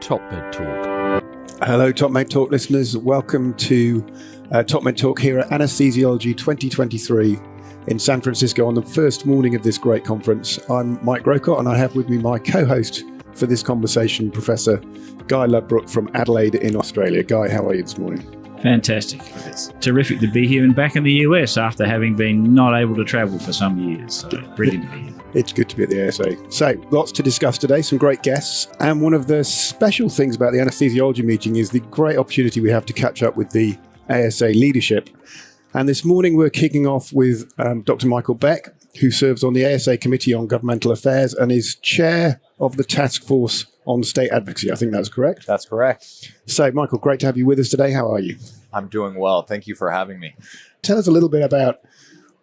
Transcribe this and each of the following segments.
TopMedTalk. Hello, TopMedTalk listeners. Welcome to TopMedTalk here at Anesthesiology 2023 in San Francisco on the first morning of this great conference. I'm Mike Grocott, and I have with me my co-host for this conversation, Professor Guy Ludbrook from Adelaide in Australia. Guy, how are you this morning? Fantastic. It's terrific to be here and back in the US after having been not able to travel for some years. So brilliant to be here. It's good to be at the ASA. So, lots to discuss today, some great guests. And one of the special things about the anesthesiology meeting is the great opportunity we have to catch up with the ASA leadership. And this morning we're kicking off with Dr. Michael Beck, who serves on the ASA Committee on Governmental Affairs and is chair of the Task Force on State Advocacy. I think that's correct. That's correct. So, Michael, great to have you with us today. How are you? I'm doing well. Thank you for having me. Tell us a little bit about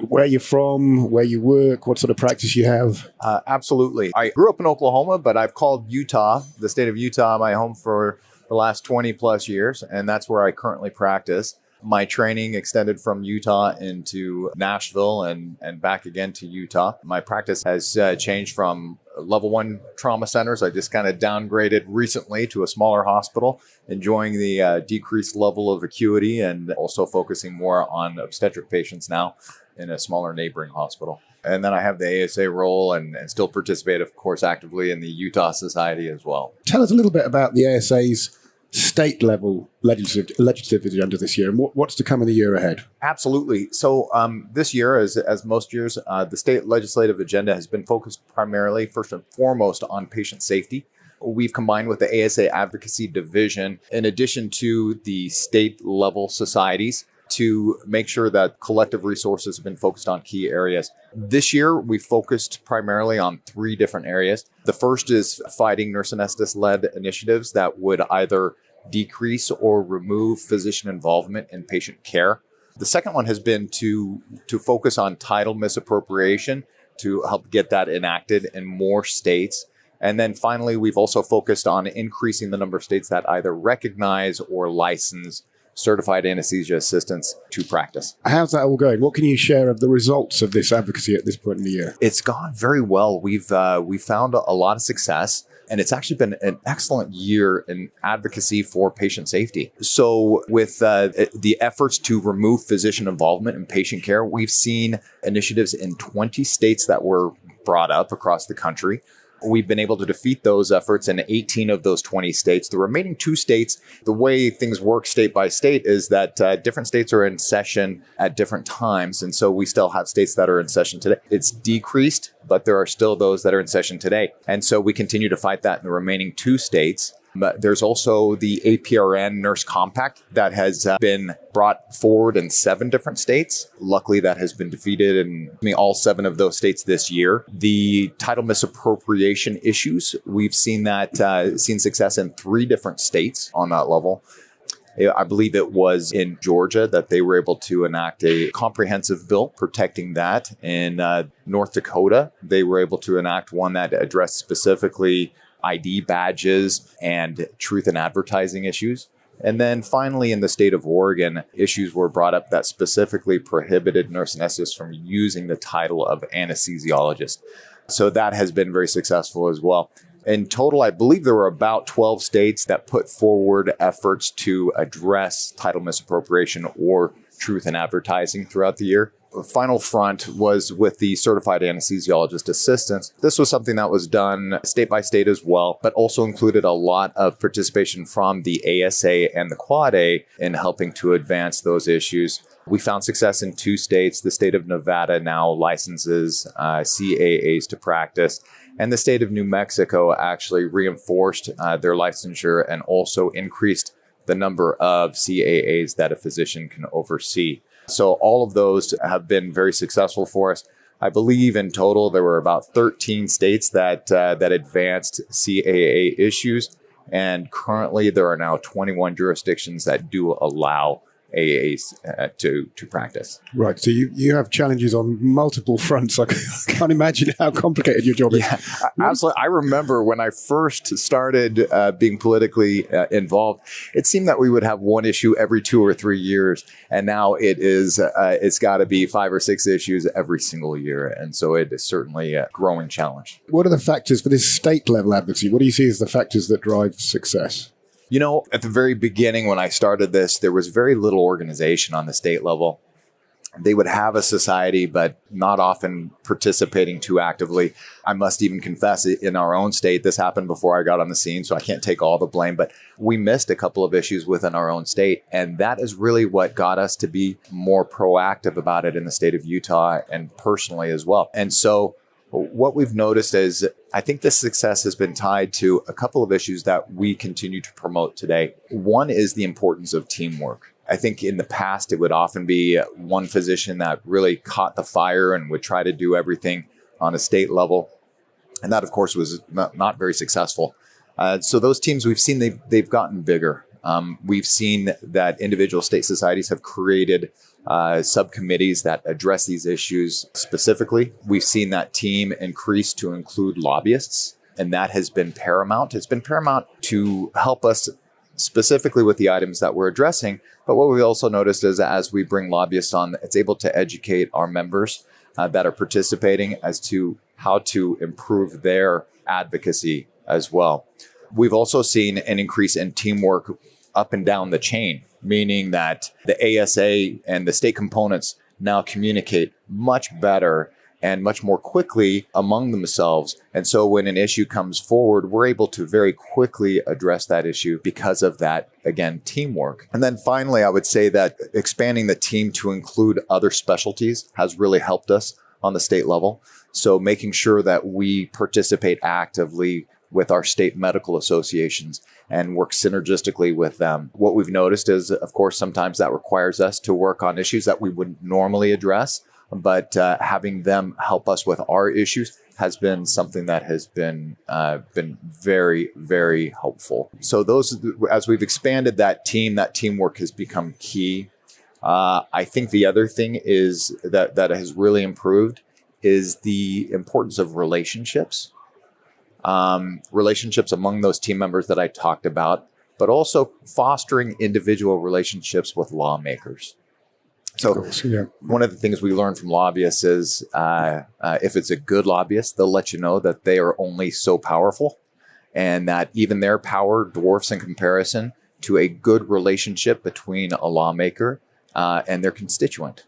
where you're from, where you work, what sort of practice you have. Absolutely. I grew up in Oklahoma, but I've called Utah, the state of Utah, my home for the last 20 plus years, and that's where I currently practice. My training extended from Utah into Nashville and back again to Utah. My practice has changed from level 1 trauma centers. I just kind of downgraded recently to a smaller hospital, enjoying the decreased level of acuity and also focusing more on obstetric patients now in a smaller neighboring hospital. And then I have the ASA role and still participate, of course, actively in the Utah Society as well. Tell us a little bit about the ASA's state level legislative agenda this year and what's to come in the year ahead. Absolutely. So this year, as most years, the state legislative agenda has been focused primarily, first and foremost, on patient safety. We've combined with the ASA Advocacy Division, in addition to the state level societies, to make sure that collective resources have been focused on key areas. This year, we focused primarily on 3 different areas. The first is fighting nurse anesthetist-led initiatives that would either decrease or remove physician involvement in patient care. The second one has been to focus on title misappropriation to help get that enacted in more states. And then finally, we've also focused on increasing the number of states that either recognize or license certified anesthesia assistants to practice. How's that all going? What can you share of the results of this advocacy at this point in the year? It's gone very well. We've found a lot of success, and it's actually been an excellent year in advocacy for patient safety. So with the efforts to remove physician involvement in patient care, we've seen initiatives in 20 states that were brought up across the country. We've been able to defeat those efforts in 18 of those 20 states. The remaining 2 states, the way things work state by state is that different states are in session at different times. And so we still have states that are in session today. It's decreased, but there are still those that are in session today. And so we continue to fight that in the remaining 2 states. But there's also the APRN Nurse Compact that has been brought forward in 7 different states. Luckily, that has been defeated in all 7 of those states this year. The title misappropriation issues, we've seen success in 3 different states on that level. I believe it was in Georgia that they were able to enact a comprehensive bill protecting that. In North Dakota, they were able to enact one that addressed specifically ID badges and truth in advertising issues. And then finally, in the state of Oregon, issues were brought up that specifically prohibited nurse anesthetists from using the title of anesthesiologist. So that has been very successful as well. In total, I believe there were about 12 states that put forward efforts to address title misappropriation or truth in advertising throughout the year. The final front was with the certified anesthesiologist assistants. This was something that was done state by state as well, but also included a lot of participation from the ASA and the Quad A in helping to advance those issues. We found success in 2 states. The state of Nevada now licenses CAAs to practice, and the state of New Mexico actually reinforced their licensure and also increased the number of CAAs that a physician can oversee. So all of those have been very successful for us. I believe in total there were about 13 states that advanced CAA issues, and currently there are now 21 jurisdictions that do allow AAs to practice. Right. So you have challenges on multiple fronts. I can't imagine how complicated your job is. Yeah, absolutely. I remember when I first started being politically involved, it seemed that we would have one issue every 2 or 3 years. And now it's got to be 5 or 6 issues every single year. And so it is certainly a growing challenge. What are the factors for this state level advocacy? What do you see as the factors that drive success? You know, at the very beginning when I started this, there was very little organization on the state level. They would have a society, but not often participating too actively. I must even confess, in our own state, this happened before I got on the scene, so I can't take all the blame, but we missed a couple of issues within our own state. And that is really what got us to be more proactive about it in the state of Utah and personally as well. And so what we've noticed is, I think this success has been tied to a couple of issues that we continue to promote today. One is the importance of teamwork. I think in the past, it would often be one physician that really caught the fire and would try to do everything on a state level. And that, of course, was not very successful. So those teams, we've seen they've gotten bigger. We've seen that individual state societies have created subcommittees that address these issues specifically. We've seen that team increase to include lobbyists, and that has been paramount. It's been paramount to help us specifically with the items that we're addressing. But what we also noticed is as we bring lobbyists on, it's able to educate our members that are participating as to how to improve their advocacy as well. We've also seen an increase in teamwork up and down the chain, meaning that the ASA and the state components now communicate much better and much more quickly among themselves. And so when an issue comes forward, we're able to very quickly address that issue because of that, again, teamwork. And then finally, I would say that expanding the team to include other specialties has really helped us on the state level. So making sure that we participate actively with our state medical associations and work synergistically with them. What we've noticed is, of course, sometimes that requires us to work on issues that we wouldn't normally address, but having them help us with our issues has been something that has been very, very helpful. So those, as we've expanded that teamwork has become key. I think the other thing is that has really improved is the importance of relationships. Relationships among those team members that I talked about, but also fostering individual relationships with lawmakers. So one of the things we learned from lobbyists is if it's a good lobbyist, they'll let you know that they are only so powerful and that even their power dwarfs in comparison to a good relationship between a lawmaker and their constituent.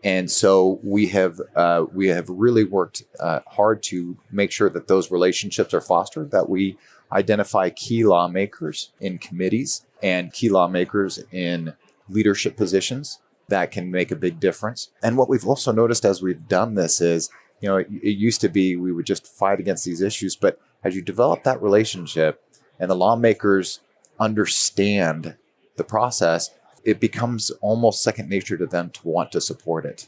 And so we have really worked hard to make sure that those relationships are fostered, that we identify key lawmakers in committees and key lawmakers in leadership positions that can make a big difference. And what we've also noticed as we've done this is, it used to be we would just fight against these issues, but as you develop that relationship and the lawmakers understand the process, it becomes almost second nature to them to want to support it.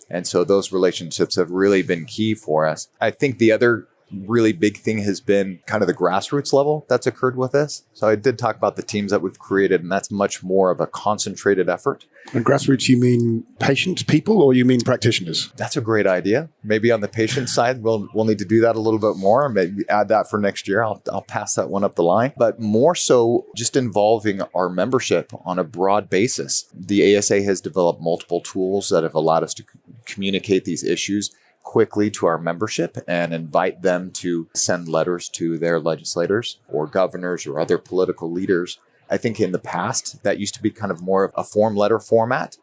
And so those relationships have really been key for us. I think the other really big thing has been kind of the grassroots level that's occurred with this. So I did talk about the teams that we've created, and that's much more of a concentrated effort. And grassroots, you mean patients, people, or you mean practitioners? That's a great idea. Maybe on the patient side, we'll need to do that a little bit more. Maybe add that for next year. I'll pass that one up the line. But more so just involving our membership on a broad basis. The ASA has developed multiple tools that have allowed us to communicate these issues quickly to our membership and invite them to send letters to their legislators or governors or other political leaders. I think in the past, that used to be kind of more of a form letter format,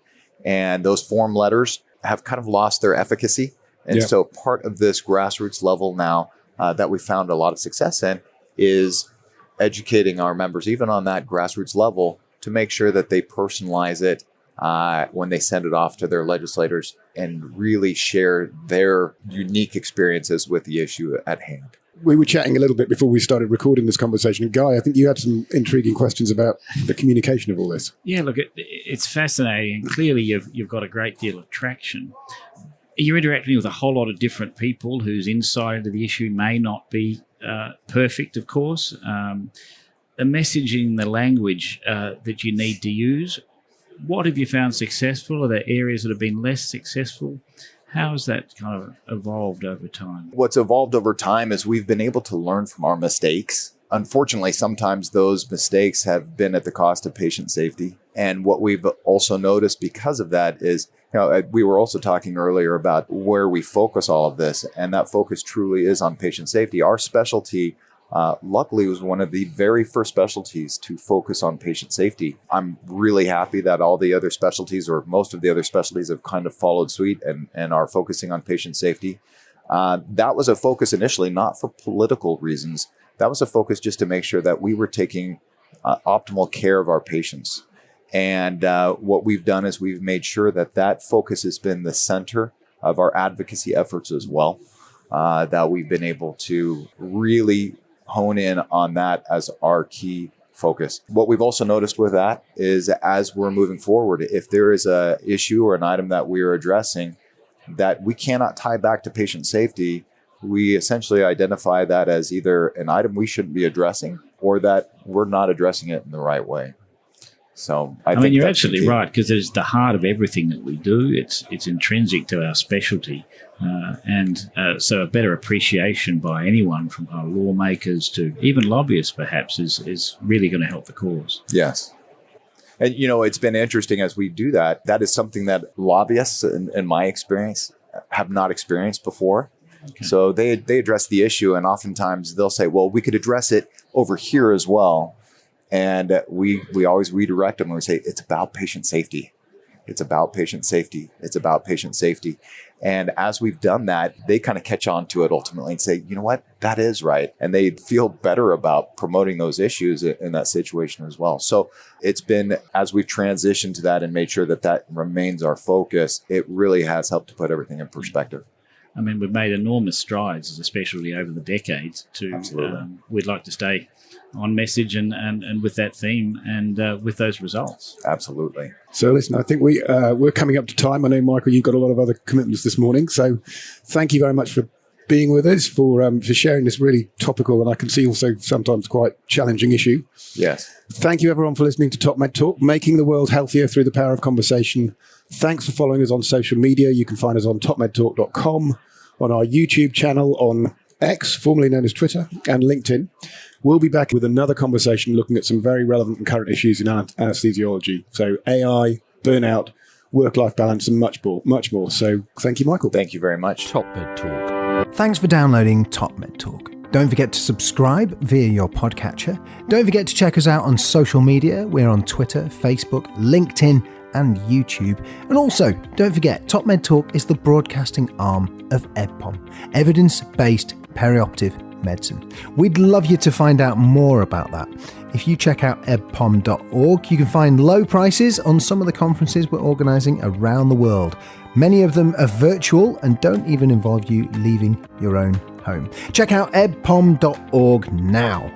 and those form letters have kind of lost their efficacy. And so part of this grassroots level now that we found a lot of success in is educating our members, even on that grassroots level, to make sure that they personalize it when they send it off to their legislators and really share their unique experiences with the issue at hand. We were chatting a little bit before we started recording this conversation. Guy, I think you had some intriguing questions about the communication of all this. Yeah, look, it's fascinating. Clearly, you've got a great deal of traction. You're interacting with a whole lot of different people whose insight into the issue may not be perfect, of course. The messaging, the language that you need to use, What have you found successful? Are there areas that have been less successful? How has that kind of evolved over time? What's evolved over time is we've been able to learn from our mistakes. Unfortunately, sometimes those mistakes have been at the cost of patient safety. And what we've also noticed because of that is, we were also talking earlier about where we focus all of this, and that focus truly is on patient safety. Our specialty, luckily, was one of the very first specialties to focus on patient safety. I'm really happy that all the other specialties, or most of the other specialties, have kind of followed suit and are focusing on patient safety. That was a focus initially, not for political reasons. That was a focus just to make sure that we were taking optimal care of our patients. And what we've done is we've made sure that that focus has been the center of our advocacy efforts as well, that we've been able to really hone in on that as our key focus. What we've also noticed with that is as we're moving forward, if there is a issue or an item that we are addressing that we cannot tie back to patient safety, we essentially identify that as either an item we shouldn't be addressing or that we're not addressing it in the right way. So I think you're absolutely right, because it's the heart of everything that we do. It's intrinsic to our specialty. So a better appreciation by anyone from our lawmakers to even lobbyists perhaps is really going to help the cause. Yes. And, it's been interesting as we do that. That is something that lobbyists, in my experience, have not experienced before. Okay. So they address the issue, and oftentimes they'll say, well, we could address it over here as well. And we always redirect them and we say, it's about patient safety. It's about patient safety. It's about patient safety. And as we've done that, they kind of catch on to it ultimately and say, you know what, that is right. And they feel better about promoting those issues in that situation as well. So it's been, as we've transitioned to that and made sure that that remains our focus, it really has helped to put everything in perspective. We've made enormous strides as a specialty over the decades we'd like to stay on message and with that theme and with those results. Absolutely. So listen, I think we're coming up to time. I know, Michael, you've got a lot of other commitments this morning. So thank you very much for being with us, for sharing this really topical and I can see also sometimes quite challenging issue. Yes. Thank you everyone for listening to TopMedTalk, making the world healthier through the power of conversation. Thanks for following us on social media. You can find us on topmedtalk.com, on our YouTube channel, on X, formerly known as Twitter, and LinkedIn. We'll be back with another conversation looking at some very relevant and current issues in anesthesiology. So AI, burnout, work-life balance, and much more. So thank you, Michael. Thank you very much. TopMedTalk. Thanks for downloading TopMedTalk. Don't forget to subscribe via your podcatcher. Don't forget to check us out on social media. We're on Twitter, Facebook, LinkedIn, and YouTube. And also, don't forget, TopMedTalk is the broadcasting arm of EBPOM, Evidence-Based Perioperative Medicine. We'd love you to find out more about that. If you check out ebpom.org, you can find low prices on some of the conferences we're organising around the world. Many of them are virtual and don't even involve you leaving your own home. Check out ebpom.org now.